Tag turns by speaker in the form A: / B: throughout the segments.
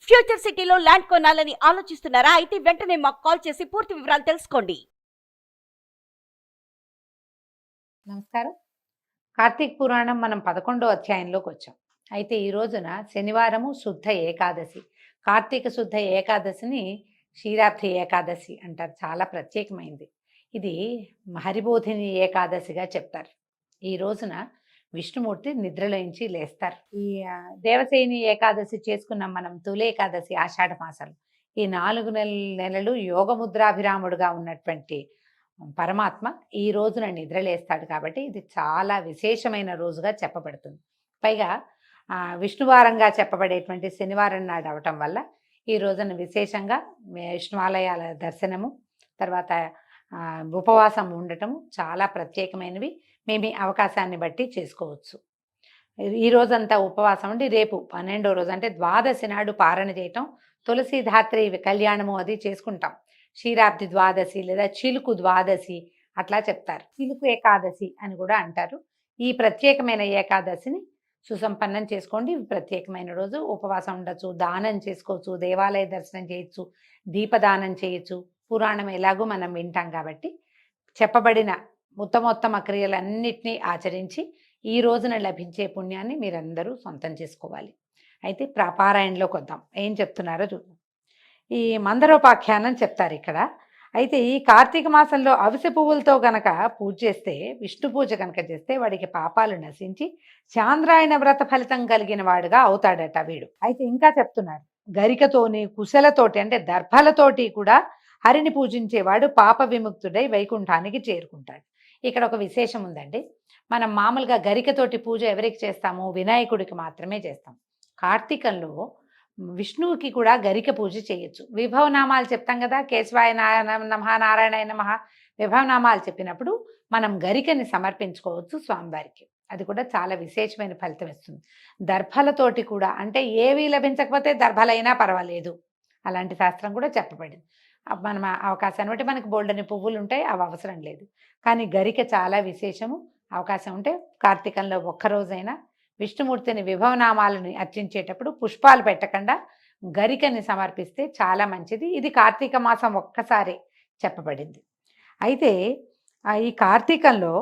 A: Future సిటీలో land కొనాలని ఆలోచిస్తున్నారా? అయితే వెంటనే మాకు కాల్ చేసి పూర్తి వివరాలు తెలుసుకోండి.
B: నమస్కారం. కార్తీక పురాణం మనం 11వ అధ్యాయంలోకి వచ్చాం. అయితే ఈ రోజున శనివారము శుద్ధ ఏకాదశి. కార్తీక శుద్ధ ఏకాదశిని క్షీరాబ్ది ఏకాదశి అంటారు. చాలా ప్రత్యేకమైంది. ఇది హరిబోధిని ఏకాదశిగా చెప్తారు. ఈ రోజున విష్ణుమూర్తి నిద్రలోంచి లేస్తారు. ఈ దేవసేని ఏకాదశి చేసుకున్నాం మనం. తొలి ఏకాదశి ఆషాఢ మాసంలో. ఈ 4 నెలలు యోగముద్రాభిరాముడుగా ఉన్నటువంటి పరమాత్మ ఈ రోజున నిద్రలేస్తాడు. కాబట్టి ఇది చాలా విశేషమైన రోజుగా చెప్పబడుతుంది. పైగా విష్ణువారంగా చెప్పబడేటువంటి శనివారం నాడు అవటం వల్ల ఈ రోజున విశేషంగా విష్ణువాలయాల దర్శనము, తర్వాత ఉపవాసం ఉండటము చాలా ప్రత్యేకమైనవి. మేము అవకాశాన్ని బట్టి చేసుకోవచ్చు. ఈ రోజంతా ఉపవాసం ఉండి రేపు 12వ రోజు అంటే ద్వాదశి నాడు పారణ చేయటం, తులసీధాత్రి కళ్యాణము అది చేసుకుంటాం. క్షీరాబ్ది ద్వాదశి లేదా చిలుకు ద్వాదశి అట్లా చెప్తారు. చిలుకు ఏకాదశి అని కూడా అంటారు. ఈ ప్రత్యేకమైన ఏకాదశిని సుసంపన్నం చేసుకోండి. ప్రత్యేకమైన రోజు ఉపవాసం ఉండొచ్చు, దానం చేసుకోవచ్చు, దేవాలయ దర్శనం చేయొచ్చు, దీపదానం చేయొచ్చు. పురాణం ఎలాగో మనం వింటాం కాబట్టి చెప్పబడిన ఉత్తమోత్తమ క్రియలన్నిటినీ ఆచరించి ఈ రోజున లభించే పుణ్యాన్ని మీరందరూ సొంతం చేసుకోవాలి. అయితే పారాయణలోకి వద్దాం. ఏం చెప్తున్నారో చూద్దాం. ఈ మందరోపాఖ్యానం చెప్తారు ఇక్కడ. అయితే ఈ కార్తీక మాసంలో అవిసె పువ్వులతో గనక పూజ చేస్తే, విష్ణు పూజ కనుక చేస్తే వాడికి పాపాలు నశించి చాంద్రాయణ వ్రత ఫలితం కలిగిన వాడుగా అవుతాడట వీడు. అయితే ఇంకా చెప్తున్నారు, గరికతోని కుశలతోటి అంటే దర్భలతోటి కూడా హరిని పూజించేవాడు పాప విముక్తుడై వైకుంఠానికి చేరుకుంటాడు. ఇక్కడ ఒక విశేషం ఉందండి. మనం మామూలుగా గరికతోటి పూజ ఎవరికి చేస్తాము? వినాయకుడికి మాత్రమే చేస్తాం. కార్తీకంలో విష్ణువుకి కూడా గరిక పూజ చేయొచ్చు. విభవనామాలు చెప్తాం కదా, కేశవాయ నమః, నారాయణాయ నమః విభవనామాలు చెప్పినప్పుడు మనం గరికని సమర్పించుకోవచ్చు స్వామివారికి. అది కూడా చాలా విశేషమైన ఫలితం ఇస్తుంది. దర్భలతోటి కూడా, అంటే ఏవి లభించకపోతే దర్భలైనా పర్వాలేదు, అలాంటి శాస్త్రం కూడా చెప్పబడింది. మనం అవకాశాన్ని బట్టి మనకు బోల్డని పువ్వులు ఉంటాయి, అవి అవసరం లేదు. కానీ గరిక చాలా విశేషము. అవకాశం ఉంటే కార్తీకంలో ఒక్కరోజైనా విష్ణుమూర్తిని విభవనామాలను అర్చించేటప్పుడు పుష్పాలు పెట్టకుండా గరికని సమర్పిస్తే చాలా మంచిది. ఇది కార్తీక మాసం ఒక్కసారి చెప్పబడింది. అయితే ఈ కార్తీకంలో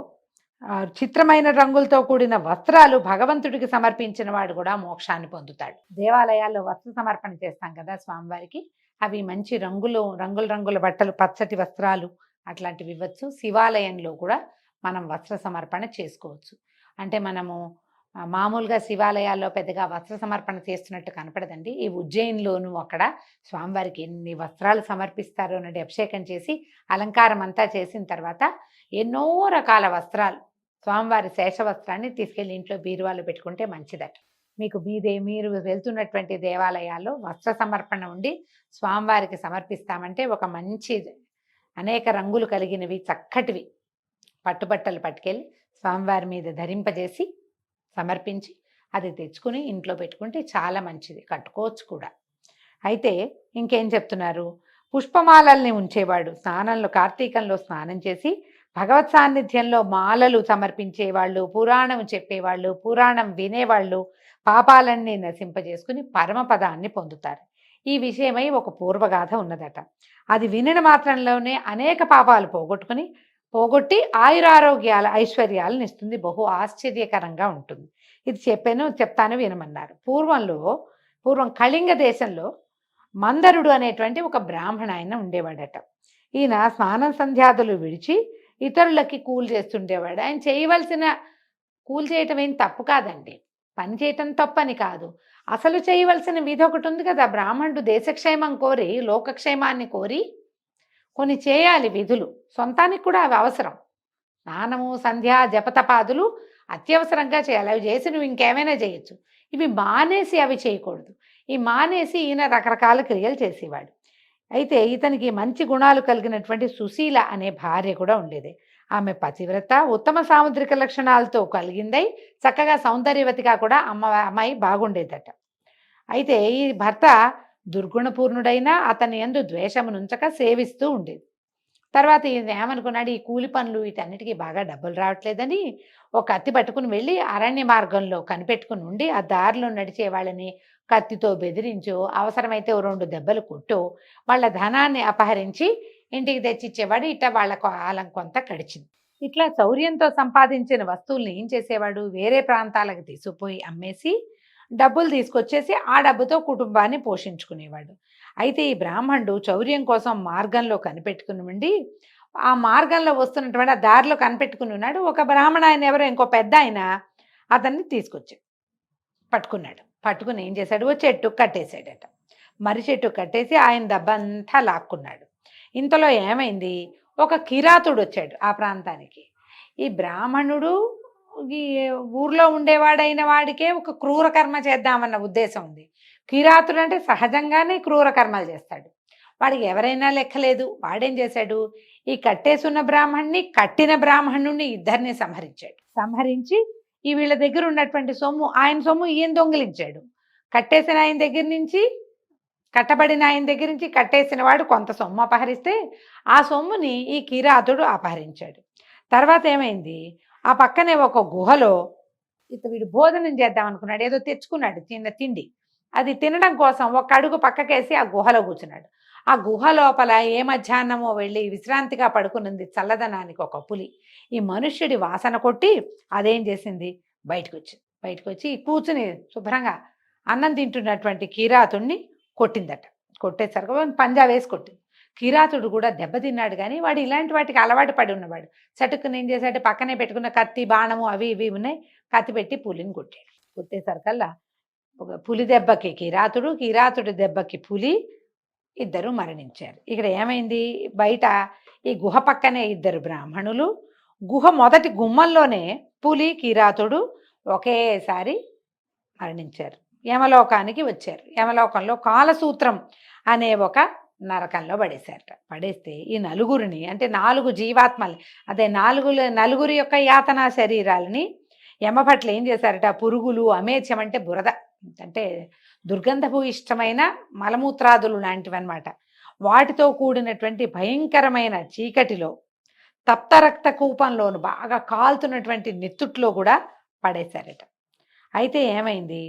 B: చిత్రమైన రంగులతో కూడిన వస్త్రాలు భగవంతుడికి సమర్పించిన వాడు కూడా మోక్షాన్ని పొందుతాడు. దేవాలయాల్లో వస్త్ర సమర్పణ చేస్తాం కదా స్వామివారికి, అవి మంచి రంగుల బట్టలు, పచ్చటి వస్త్రాలు అట్లాంటివి ఇవ్వచ్చు. శివాలయంలో కూడా మనం వస్త్ర సమర్పణ చేసుకోవచ్చు. అంటే మనము మామూలుగా శివాలయాల్లో పెద్దగా వస్త్ర సమర్పణ చేస్తున్నట్టు కనపడదండి. ఈ ఉజ్జయిన్లోనూ అక్కడ స్వామివారికి ఎన్ని వస్త్రాలు సమర్పిస్తారో అన్నది అభిషేకం చేసి అలంకారం అంతా చేసిన తర్వాత ఎన్నో రకాల వస్త్రాలు, స్వామివారి శేష వస్త్రాన్ని తీసుకెళ్ళి ఇంట్లో బీరువాలో పెట్టుకుంటే మంచిదట. మీరు వెళ్తున్నటువంటి దేవాలయాల్లో వస్త్ర సమర్పణ ఉండి స్వామివారికి సమర్పిస్తామంటే ఒక మంచి అనేక రంగులు కలిగినవి చక్కటివి పట్టుబట్టలు పట్టుకెళ్ళి స్వామివారి మీద ధరింపజేసి సమర్పించి అది తెచ్చుకుని ఇంట్లో పెట్టుకుంటే చాలా మంచిది, కట్టుకోవచ్చు కూడా. అయితే ఇంకేం చెప్తున్నారు, పుష్పమాలల్ని ఉంచేవాడు కార్తీకంలో స్నానం చేసి భగవత్ సాన్నిధ్యంలో మాలలు సమర్పించేవాళ్ళు, పురాణం చెప్పేవాళ్ళు, పురాణం వినేవాళ్ళు పాపాలన్నీ నశింపజేసుకుని పరమపదాన్ని పొందుతారు. ఈ విషయమై ఒక పూర్వగాథ ఉన్నదట. అది వినిన మాత్రంలోనే అనేక పాపాలు పోగొట్టి ఆయురారోగ్యాల ఐశ్వర్యాలను ఇస్తుంది. బహు ఆశ్చర్యకరంగా ఉంటుంది. ఇది చెప్తాను వినమన్నారు. పూర్వం కళింగ దేశంలో మందరుడు అనేటువంటి ఒక బ్రాహ్మణ ఆయన ఉండేవాడట. ఈయన స్నానం సంధ్యాదులు విడిచి ఇతరులకి కూలి చేస్తుండేవాడు. ఆయన చేయవలసిన కూలి చేయటం ఏం తప్పు కాదండి, పని చేయటం తప్పని కాదు. అసలు చేయవలసిన విధి ఒకటి ఉంది కదా. బ్రాహ్మణుడు దేశక్షేమం కోరి, లోకక్షేమాన్ని కోరి కొన్ని చేయాలి విధులు. సొంతానికి కూడా అవి అవసరం. స్నానము, సంధ్య, జపతపాదులు అత్యవసరంగా చేయాలి. అవి చేసి నువ్వు ఇంకేమైనా చేయొచ్చు. ఇవి మానేసి అవి చేయకూడదు. ఈ మానేసి ఈయన రకరకాల క్రియలు చేసేవాడు. అయితే ఇతనికి మంచి గుణాలు కలిగినటువంటి సుశీల అనే భార్య కూడా ఉండేది. ఆమె పతివ్రత, ఉత్తమ సాముద్రిక లక్షణాలతో కలిగిందై చక్కగా సౌందర్యవతిగా కూడా అమ్మాయి బాగుండేదట. అయితే ఈ భర్త దుర్గుణపూర్ణుడైనా అతని యందు ద్వేషమునుంచక సేవిస్తూ ఉండేది. తర్వాత ఈయన ఏమనుకున్నాడు, ఈ కూలి పనులు వీటన్నిటికీ బాగా డబ్బులు రావట్లేదని ఒక కత్తి పట్టుకుని వెళ్ళి అరణ్య మార్గంలో కనిపెట్టుకుని ఉండి ఆ దారిలో నడిచే వాళ్ళని కత్తితో బెదిరించో, అవసరమైతే ఓ 2 దెబ్బలు కొట్టో వాళ్ళ ధనాన్ని అపహరించి ఇంటికి తెచ్చిచ్చేవాడు. ఇట్లా వాళ్ళ కాలం కొంత గడిచింది. ఇట్లా చౌర్యంతో సంపాదించిన వస్తువుల్ని ఏం చేసేవాడు, వేరే ప్రాంతాలకు తీసుకుపోయి అమ్మేసి డబ్బులు తీసుకొచ్చేసి ఆ డబ్బుతో కుటుంబాన్ని పోషించుకునేవాడు. అయితే ఈ బ్రాహ్మణుడు చౌర్యం కోసం మార్గంలో కనిపెట్టుకుని ఉండి, ఆ మార్గంలో వస్తున్నటువంటి ఆ దారిలో కనిపెట్టుకుని ఉన్నాడు. ఒక బ్రాహ్మణ ఆయన ఎవరో ఇంకో పెద్ద ఆయన అతన్ని తీసుకొచ్చాడు, పట్టుకున్నాడు. పట్టుకుని ఏం చేశాడు, ఓ చెట్టు కట్టేశాడట. మర్రి చెట్టు కట్టేసి ఆయన డబ్బంతా లాక్కున్నాడు. ఇంతలో ఏమైంది, ఒక కిరాతుడు వచ్చాడు ఆ ప్రాంతానికి. ఈ బ్రాహ్మణుడు ఈ ఊర్లో ఉండేవాడైన వాడికే ఒక క్రూర కర్మ చేద్దామన్న ఉద్దేశం ఉంది. కిరాతుడు అంటే సహజంగానే క్రూర కర్మలు చేస్తాడు. వాడికి ఎవరైనా లెక్కలేదు. వాడేం చేశాడు, ఈ కట్టేసున్న బ్రాహ్మణ్ణి కట్టిన బ్రాహ్మణుణ్ణి ఇద్దరిని సంహరించాడు. సంహరించి ఈ వీళ్ళ దగ్గర ఉన్నటువంటి సొమ్ము, ఆయన సొమ్ము ఈయన దొంగిలించాడు. కట్టేసిన ఆయన దగ్గర నుంచి, కట్టబడిన ఆయన దగ్గర నుంచి కట్టేసిన వాడు కొంత సొమ్ము అపహరిస్తే ఆ సొమ్ముని ఈ కిరాతుడు అపహరించాడు. తర్వాత ఏమైంది, ఆ పక్కనే ఒక గుహలో వీడు భోజనం చేద్దాం అనుకున్నాడు. ఏదో తెచ్చుకున్నాడు చిన్న తిండి. అది తినడం కోసం ఒక అడుగు పక్కకేసి ఆ గుహలో కూర్చున్నాడు. ఆ గుహ లోపల ఏ మధ్యాహ్నమో వెళ్ళి విశ్రాంతిగా పడుకున్నది చల్లదనానికి ఒక పులి. ఈ మనుష్యుడి వాసన కొట్టి అదేం చేసింది, బయటకు వచ్చి కూర్చుని శుభ్రంగా అన్నం తింటున్నటువంటి కిరాతుడిని కొట్టిందట. కొట్టేసరికి పంజా వేసి కొట్టింది. కిరాతుడు కూడా దెబ్బతిన్నాడు. కానీ వాడు ఇలాంటి వాటికి అలవాటు పడి ఉన్నవాడు. చటుక్కుని ఏం చేశాడు, పక్కనే పెట్టుకున్న కత్తి బాణము అవి ఇవి ఉన్నాయి, కత్తి పెట్టి పులిని కొట్టాడు. కొట్టేసరికల్లా ఒక పులి దెబ్బకి కిరాతుడు, కిరాతుడి దెబ్బకి పులి, ఇద్దరు మరణించారు. ఇక్కడ ఏమైంది, బయట ఈ గుహ పక్కనే ఇద్దరు బ్రాహ్మణులు, గుహ మొదటి గుమ్మంలోనే పులి కిరాతుడు ఒకేసారి మరణించారు. యమలోకానికి వచ్చారు. యమలోకంలో కాలసూత్రం అనే ఒక నరకంలో పడేశారట. పడేస్తే ఈ నలుగురిని, అంటే 4 జీవాత్మలు, అదే నలుగురి యొక్క యాతనా శరీరాలని యమభట్లు ఏం చేశారట, పురుగులు, అమేధ్యం అంటే బురద, అంటే దుర్గంధపు ఇష్టమైన మలమూత్రాదులు లాంటివి అనమాట, వాటితో కూడినటువంటి భయంకరమైన చీకటిలో, తప్తరక్త కూపంలోను బాగా కాలుతున్నటువంటి నెత్తుట్లో కూడా పడేశారట. అయితే ఏమైంది,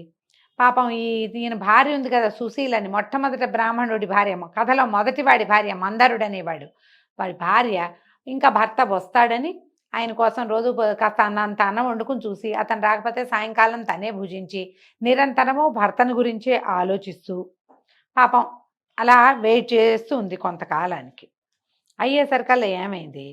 B: పాపం ఈయన భార్య ఉంది కదా సుశీలని, మొట్టమొదటి బ్రాహ్మణుడి భార్య, కథలో మొదటివాడి భార్య మందరుడు అనేవాడు, వాడి భార్య ఇంకా భర్త వస్తాడని ఆయన కోసం రోజు కాస్త అన్నంత అన్నం వండుకుని చూసి, అతను రాకపోతే సాయంకాలం తనే భుజించి నిరంతరము భర్తను గురించే ఆలోచిస్తూ పాపం అలా వెయిట్ చేస్తూ ఉంది కొంతకాలానికి. అయ్యేసరికల్లా ఏమైంది,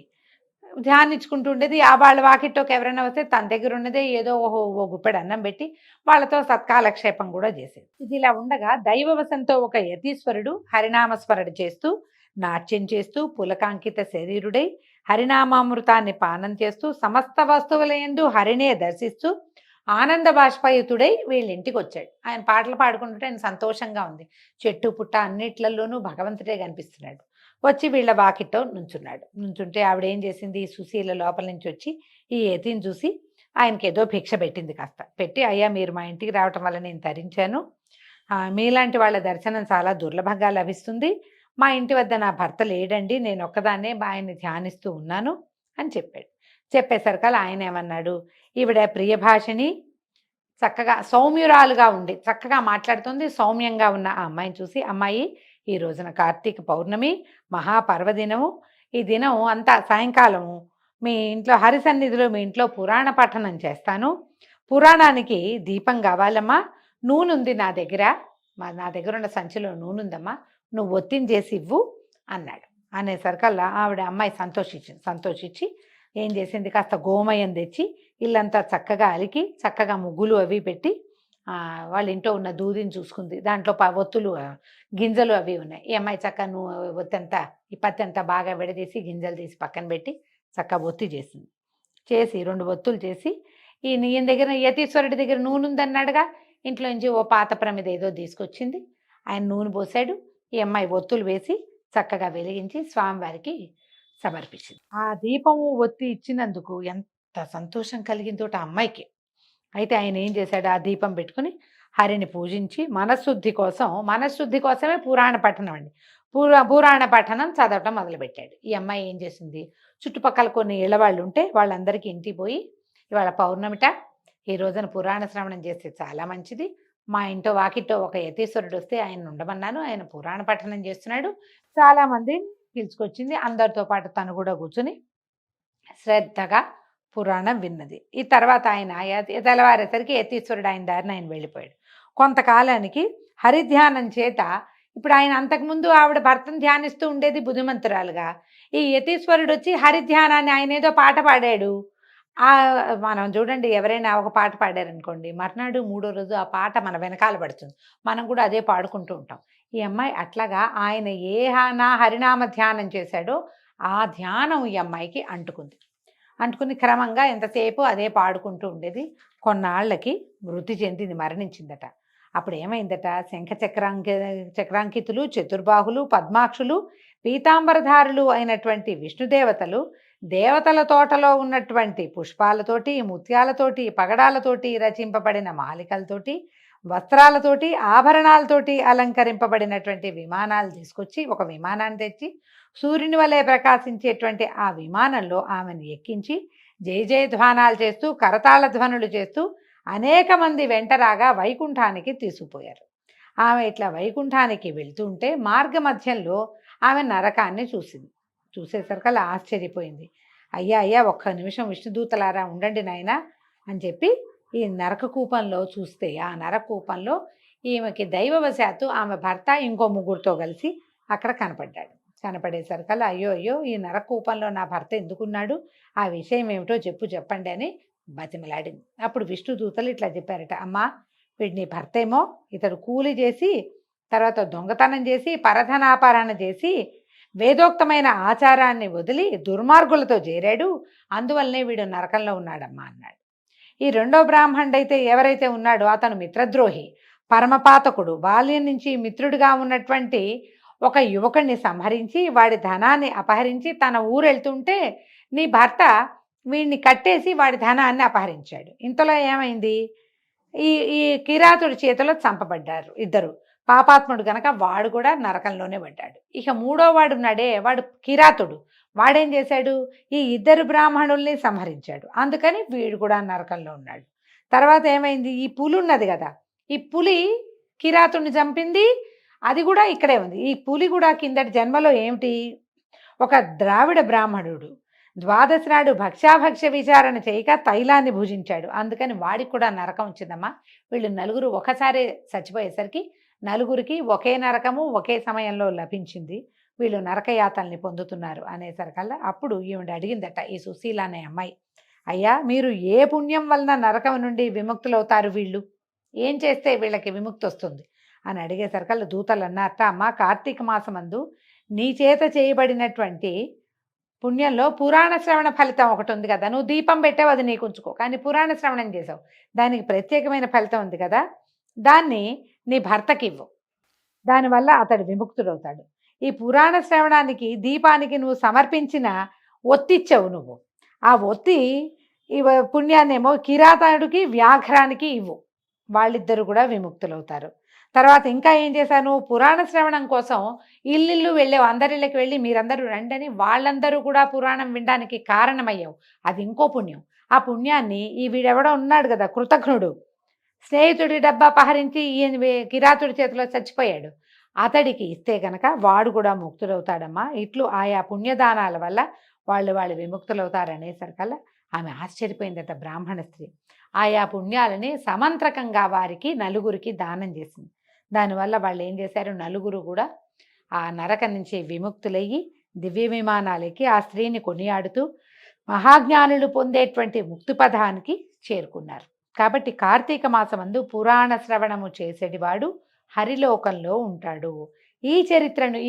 B: ధ్యానించుకుంటూ ఉండేది. ఆ వాళ్ళ వాకిట్లోకి ఎవరైనా వస్తే తన దగ్గర ఉన్నదే ఏదో ఓ గుప్పెడు అన్నం పెట్టి వాళ్ళతో సత్కాలక్షేపం కూడా చేసేది. ఇది ఇలా ఉండగా దైవవశంతో ఒక యతీశ్వరుడు హరినామస్మరణ చేస్తూ, నాట్యం చేస్తూ, పులకాంకిత శరీరుడై హరినామామృతాన్ని పానం చేస్తూ, సమస్త వస్తువుల యందు హరినే దర్శిస్తూ ఆనంద బాష్పయుతుడై వీళ్ళింటికి వచ్చాడు. ఆయన పాటలు పాడుకుంటుంటే ఆయన సంతోషంగా ఉంది. చెట్టు పుట్ట అన్నిట్లలోనూ భగవంతుడే కనిపిస్తున్నాడు. వచ్చి వీళ్ళ వాకిట్లో నుంచుంటే ఆవిడ ఏం చేసింది, సుశీల లోపల నుంచి వచ్చి ఈ యతిని చూసి ఆయనకి ఏదో భిక్ష పెట్టింది. కాస్త పెట్టి, అయ్యా మీరు మా ఇంటికి రావటం వల్ల నేను తరించాను, మీలాంటి వాళ్ళ దర్శనం చాలా దుర్లభంగా లభిస్తుంది, మా ఇంటి వద్ద నా భర్త లేడండి, నేను ఒక్కదాన్నే ఆయన్ని ధ్యానిస్తూ ఉన్నాను అని చెప్పాడు. చెప్పేసరికల్లా ఆయన ఏమన్నాడు, ఈవిడ ప్రియభాషిణి, చక్కగా సౌమ్యురాలుగా ఉండి చక్కగా మాట్లాడుతుంది, సౌమ్యంగా ఉన్న ఆ అమ్మాయిని చూసి, అమ్మాయి ఈ రోజున కార్తీక పౌర్ణమి మహాపర్వదినము, ఈ దినం అంతా సాయంకాలము మీ ఇంట్లో హరి సన్నిధిలో మీ ఇంట్లో పురాణ పఠనం చేస్తాను, పురాణానికి దీపం కావాలమ్మా, నూనె ఉంది నా దగ్గర ఉన్న సంచిలో నూనె ఉందమ్మా, నువ్వు ఒత్తిని చేసి ఇవ్వు అన్నాడు. అనేసరికల్లా ఆవిడ అమ్మాయి సంతోషించి ఏం చేసింది, కాస్త గోమయం తెచ్చి ఇల్లంతా చక్కగా అలికి చక్కగా ముగ్గులు అవి పెట్టి వాళ్ళ ఇంట్లో ఉన్న దూదిని చూసుకుంది. దాంట్లో ఒత్తులు గింజలు అవి ఉన్నాయి. ఈ అమ్మాయి చక్కగా ఒత్తంతా ఈ పత్తి అంతా బాగా విడదీసి గింజలు తీసి పక్కన పెట్టి చక్కగా ఒత్తి చేసింది. చేసి 2 ఒత్తులు చేసి, ఈయన దగ్గర యతీశ్వరుడి దగ్గర నూనె ఉందన్నాడుగా, ఇంట్లో నుంచి ఓ పాత ప్రమిద ఏదో తీసుకొచ్చింది. ఆయన నూనె పోసాడు. ఈ అమ్మాయి ఒత్తులు వేసి చక్కగా వెలిగించి స్వామివారికి సమర్పించింది. ఆ దీపము ఒత్తి ఇచ్చినందుకు ఎంత సంతోషం కలిగిందో ఆ అమ్మాయికి. అయితే ఆయన ఏం చేశాడు, ఆ దీపం పెట్టుకుని హరిని పూజించి మనశ్శుద్ధి కోసమే పురాణ పఠనం అండి, పురాణ పఠనం చదవటం మొదలుపెట్టాడు. ఈ అమ్మాయి ఏం చేసింది, చుట్టుపక్కల కొన్ని ఇళ్ళవాళ్ళు ఉంటే వాళ్ళందరికీ ఇంటికి పోయి, ఇవాళ పౌర్ణమిట, ఈ రోజున పురాణ శ్రవణం చేస్తే చాలా మంచిది, మా ఇంటో వాకిట్టో ఒక యతీశ్వరుడు వస్తే ఆయన ఉండమన్నాను. ఆయన పురాణ పఠనం చేస్తున్నాడు. చాలామంది పిలుచుకొచ్చింది. అందరితో పాటు తను కూడా కూర్చుని శ్రద్ధగా పురాణం విన్నది. ఈ తర్వాత ఆయన తెల్లవారేసరికి యతీశ్వరుడు ఆయన దారిన ఆయన వెళ్ళిపోయాడు. కొంతకాలానికి హరిధ్యానం చేత ఇప్పుడు ఆయన అంతకుముందు ఆవిడ భర్తను ధ్యానిస్తూ ఉండేది బుద్ధిమంతురాలుగా. ఈ యతీశ్వరుడు వచ్చి హరిధ్యానాన్ని ఆయన ఏదో పాట పాడాడు. మనం చూడండి, ఎవరైనా ఒక పాట పాడారనుకోండి, మర్నాడు మూడో రోజు ఆ పాట మన వెనకాల పడుతుంది. మనం కూడా అదే పాడుకుంటూ ఉంటాం. ఈ అమ్మాయి అట్లాగా ఆయన హరినామ ధ్యానం చేశాడో ఆ ధ్యానం ఈ అమ్మాయికి అంటుకుని క్రమంగా ఎంతసేపు అదే పాడుకుంటూ ఉండేది. కొన్నాళ్ళకి మృతి చెందింది, మరణించిందట. అప్పుడు ఏమైందట, చక్రాంకితులు, చతుర్బాహులు, పద్మాక్షులు, పీతాంబరధారులు అయినటువంటి విష్ణుదేవతలు దేవతల తోటలో ఉన్నటువంటి పుష్పాలతోటి, ముత్యాలతోటి, పగడాలతోటి రచింపబడిన మాలికలతోటి, వస్త్రాలతోటి, ఆభరణాలతోటి అలంకరింపబడినటువంటి విమానాలు తీసుకొచ్చి ఒక విమానాన్ని తెచ్చి సూర్యుని వలె ప్రకాశించేటువంటి ఆ విమానంలో ఆమెను ఎక్కించి జయ జయధ్వానాలు చేస్తూ కరతాళ ధ్వనులు చేస్తూ అనేక మంది వెంటరాగా వైకుంఠానికి తీసుకుపోయారు. ఆమె ఇట్లా వైకుంఠానికి వెళ్తుంటే మార్గ మధ్యంలో ఆమె నరకాన్ని చూసేసరికల్లా ఆశ్చర్యపోయింది. అయ్యా ఒక్క నిమిషం విష్ణుదూతలారా ఉండండి నాయనా అని చెప్పి ఈ నరకకూపంలో చూస్తే ఆ నరకూపంలో ఈమెకి దైవవశాత్తు ఆమె భర్త ఇంకో ముగ్గురితో కలిసి అక్కడ కనపడేసరికల్లా అయ్యో ఈ నరకూపంలో నా భర్త ఎందుకున్నాడు, ఆ విషయం ఏమిటో చెప్పండి అని బతిమలాడింది. అప్పుడు విష్ణుదూతలు ఇట్లా చెప్పారట, అమ్మా వీడు నీ భర్త ఏమో ఇతడు కూలి చేసి తర్వాత దొంగతనం చేసి పరధనాపరణ చేసి వేదోక్తమైన ఆచారాన్ని వదిలి దుర్మార్గులతో చేరాడు, అందువల్లనే వీడు నరకంలో ఉన్నాడమ్మా అన్నాడు. ఈ రెండో బ్రాహ్మణుడైతే ఎవరైతే ఉన్నాడో అతను మిత్రద్రోహి, పరమపాతకుడు, బాల్యం నుంచి మిత్రుడిగా ఉన్నటువంటి ఒక యువకుడిని సంహరించి వాడి ధనాన్ని అపహరించి తన ఊరు వెళ్తుంటే నీ భర్త వీడిని కట్టేసి వాడి ధనాన్ని అపహరించాడు. ఇంతలో ఏమైంది, ఈ కిరాతుడి చేతిలో చంపబడ్డారు ఇద్దరు. పాపాత్ముడు గనక వాడు కూడా నరకంలోనే పడ్డాడు. ఇక మూడో వాడు ఉన్నాడే, వాడు కిరాతుడు. వాడేం చేశాడు, ఈ ఇద్దరు బ్రాహ్మణుల్ని సంహరించాడు, అందుకని వీడు కూడా నరకంలో ఉన్నాడు. తర్వాత ఏమైంది, ఈ పులి ఉన్నది కదా, ఈ పులి కిరాతుడిని చంపింది, అది కూడా ఇక్కడే ఉంది. ఈ పులి కూడా కిందటి జన్మలో ఏమిటి, ఒక ద్రావిడ బ్రాహ్మణుడు ద్వాదశి నాడు భక్ష్యాభక్ష్య విచారణ చేయక తైలాన్ని భుజించాడు, అందుకని వాడికి కూడా నరకం వచ్చిందమ్మా. వీళ్ళు నలుగురు ఒకసారి చచ్చిపోయేసరికి నలుగురికి ఒకే నరకము ఒకే సమయంలో లభించింది, వీళ్ళు నరకయాతల్ని పొందుతున్నారు అనేసరికల్లా అప్పుడు ఈవిడ అడిగిందట ఈ సుశీల అనే అమ్మాయి, అయ్యా మీరు ఏ పుణ్యం వలన నరకం నుండి విముక్తులవుతారు, వీళ్ళు ఏం చేస్తే వీళ్ళకి విముక్తి వస్తుంది అని అడిగేసరికల్లా దూతలు అన్నారట, అమ్మ కార్తీక మాసమందు నీ చేత చేయబడినటువంటి పుణ్యంలో పురాణ శ్రవణ ఫలితం ఒకటి ఉంది కదా, నువ్వు దీపం పెట్టావు అది నీకు ఉంచుకో, కానీ పురాణ శ్రవణం చేసావు దానికి ప్రత్యేకమైన ఫలితం ఉంది కదా, దాన్ని నీ భర్తకి ఇవ్వు, దానివల్ల అతడు విముక్తుడవుతాడు. ఈ పురాణ శ్రవణానికి దీపానికి నువ్వు సమర్పించిన ఒత్తిచ్చావు, నువ్వు ఆ ఒత్తి పుణ్యాన్నేమో కిరాతుడికి వ్యాఘ్రానికి ఇవ్వు, వాళ్ళిద్దరు కూడా విముక్తులవుతారు. తర్వాత ఇంకా ఏం చేశాను, పురాణ శ్రవణం కోసం ఇల్లు వెళ్ళావు, అందరిళ్ళకి వెళ్ళి మీరందరూ రండి అని వాళ్ళందరూ కూడా పురాణం వినడానికి కారణమయ్యావు, అది ఇంకో పుణ్యం. ఆ పుణ్యాన్ని ఈ వీడెవడో ఉన్నాడు కదా కృతఘ్నుడు, స్నేహితుడి డబ్బా అపహరించి ఈయన కిరాతుడి చేతిలో చచ్చిపోయాడు, అతడికి ఇస్తే గనక వాడు కూడా ముక్తులవుతాడమ్మా. ఇట్లు ఆయా పుణ్యదానాల వల్ల వాళ్ళు విముక్తులవుతారనేసరికల్లా ఆమె ఆశ్చర్యపోయిందట బ్రాహ్మణ స్త్రీ. ఆయా పుణ్యాలని సమంత్రకంగా వారికి నలుగురికి దానం చేసింది. దానివల్ల వాళ్ళు ఏం చేశారు, నలుగురు కూడా ఆ నరకం నుంచి విముక్తులయ్యి దివ్య విమానాలకి ఆ స్త్రీని కొనియాడుతూ మహాజ్ఞానులు పొందేటువంటి ముక్తి పదానికి చేరుకున్నారు. కాబట్టి కార్తీక మాసమందు పురాణ శ్రవణము చేసేటివాడు హరిలోకంలో ఉంటాడు. ఈ చరిత్రను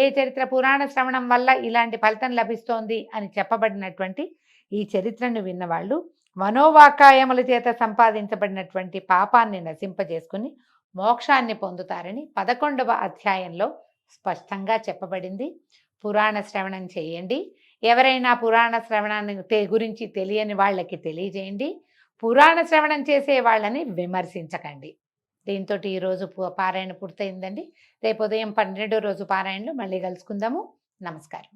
B: ఏ చరిత్ర పురాణ శ్రవణం వల్ల ఇలాంటి ఫలితం లభిస్తోంది అని చెప్పబడినటువంటి ఈ చరిత్రను విన్నవాళ్ళు మనోవాకాయముల చేత సంపాదించబడినటువంటి పాపాన్ని నశింపజేసుకుని మోక్షాన్ని పొందుతారని 11వ అధ్యాయంలో స్పష్టంగా చెప్పబడింది. పురాణ శ్రవణం చేయండి. ఎవరైనా పురాణ శ్రవణాన్ని గురించి తెలియని వాళ్ళకి తెలియజేయండి. పురాణ శ్రవణం చేసే వాళ్ళని విమర్శించకండి. దీంతో ఈరోజు పారాయణ పూర్తయిందండి. రేపు ఉదయం 12వ రోజు పారాయణలో మళ్ళీ కలుసుకుందాము. నమస్కారం.